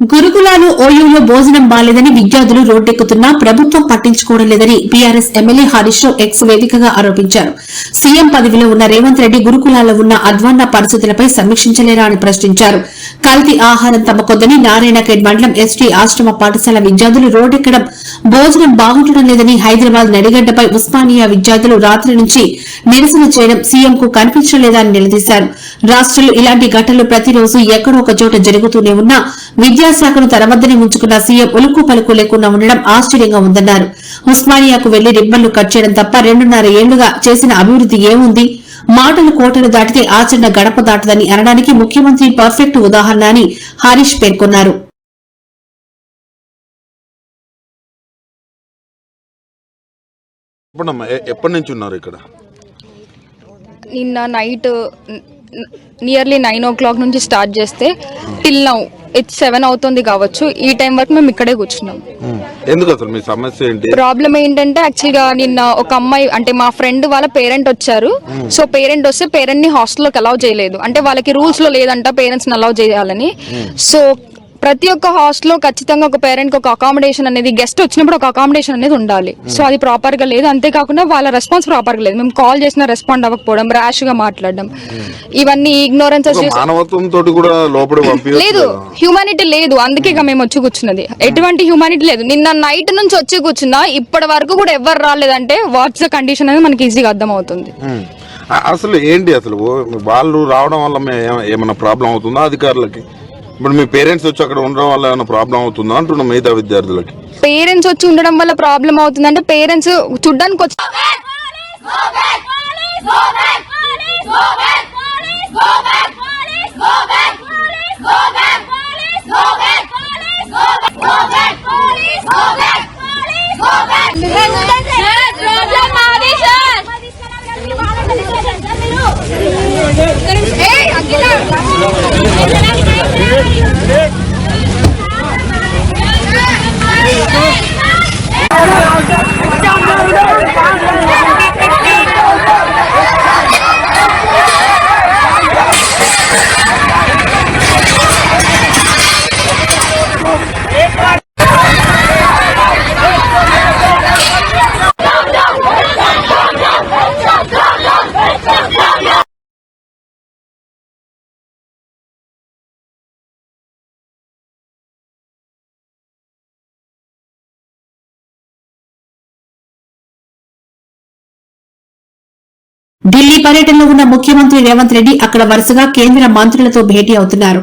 గురుకులాలు ఓయూలో భోజనం బాలేదని విద్యార్థులు రోడ్డెక్కుతున్నా ప్రభుత్వం పట్టించుకోవడం లేదని BRS MLA Harish Rao X వేదికగా ఆరోపించారు. సీఎం పదవిలో ఉన్న రేవంత్ రెడ్డి గురుకులాల్లో ఉన్న అధ్వాన్న పరిస్థితులపై సమీక్షించలేరా అని ప్రశ్నించారు. కల్తీ ఆహారం తమకొద్దని నారాయణఖేడ్ మండలం ఎస్టీ ఆశ్రమ పాఠశాల విద్యార్థులు రోడ్డెక్కడం, భోజనం బాగుండడం లేదని హైదరాబాద్ నడిగడ్డపై ఉస్మానియా విద్యార్థులు రాత్రి నుంచి నిరసన చేయడం సీఎంకు కనిపించలేదా అని నిలదీశారు. రాష్ట్రంలో ఇలాంటి ఘటనలు ప్రతిరోజు ఎక్కడో ఒక చోట జరుగుతూనే ఉన్నా విద్యాశాఖను తన వద్దనే ఉంచుకున్న సీఎం ఉలుకు పలుకు లేకుండా ఉండడం ఆశ్చర్యంగా ఉందన్నారు. ఉస్మానియాకు వెళ్లి రిబ్బన్లు కట్ చేయడం తప్ప 2.5 ఏళ్లుగా చేసిన అభివృద్ది ఏముంది? మాటలు కోటలు దాటితే ఆచరణ గడప దాటదని అనడానికి ముఖ్యమంత్రి పర్ఫెక్ట్ ఉదాహరణ అని హరీష్ పేర్కొన్నారు. ఎప్పటి నుంచి ఉన్నారు ఇక్కడ? నిన్న నైట్ నియర్లీ 9 o'clock నుంచి స్టార్ట్ చేస్తే టిల్ నౌ 7 అవుతుంది కావచ్చు. ఈ టైం వరకు మేము ఇక్కడే కూర్చున్నాం. ఎందుకు అసలు మీ సమస్య ఏంటి? ప్రాబ్లం ఏంటంటే యాక్చువల్ గా నిన్న ఒక అమ్మాయి అంటే మా ఫ్రెండ్ వాళ్ళ పేరెంట్ వచ్చారు. సో పేరెంట్ వస్తే పేరెంట్ ని హాస్టల్లోకి అలౌ చేయలేదు. అంటే వాళ్ళకి రూల్స్ లో లేదంట పేరెంట్స్ ని అలౌ చేయాలని. సో ప్రతి ఒక్క హాస్టల్లో ఖచ్చితంగా ఒక పేరెంట్ కి ఒక అకామిడేషన్ అనేది, గెస్ట్ వచ్చినప్పుడు ఒక అకామిడేషన్ అనేది ఉండాలి. సో అది ప్రాపర్ గా లేదు. అంతేకాకుండా వాళ్ళ రెస్పాన్స్ ప్రాపర్ గా లేదు. మేము కాల్ చేసినా రెస్పాండ్ అవ్వకపోవడం, ర్యాష్ గా మాట్లాడడం, ఇవన్నీ ఇగ్నోరెన్స్ లేదు. హ్యూమానిటీ లేదు. అందుకే మేము వచ్చి కూర్చున్నది. ఎటువంటి హ్యూమానిటీ లేదు. నిన్న నైట్ నుంచి వచ్చి కూర్చున్నా ఇప్పటి వరకు కూడా ఎవరు రాలేదంటే వాట్స్ ద కండిషన్ అనేది మనకి ఈజీగా అర్థం అవుతుంది. అసలు ఏంటి అసలు వాళ్ళు రావడం వల్ల ఏమైనా ప్రాబ్లం అవుతుందా అధికారులకి? ఇప్పుడు మీ పేరెంట్స్ వచ్చి అక్కడ ఉండడం వల్ల ఏమైనా ప్రాబ్లం అవుతుందా అంటున్నా మిగతా విద్యార్థులకి? పేరెంట్స్ వచ్చి ఉండడం వల్ల ప్రాబ్లం అవుతుంది అంటే పేరెంట్స్ చూడ్డానికి వచ్చి ఢిల్లీ పర్యటనలో ఉన్న ముఖ్యమంత్రి రేవంత్ రెడ్డి అక్కడ వరుసగా కేంద్ర మంత్రులతో భేటీ అవుతున్నారు.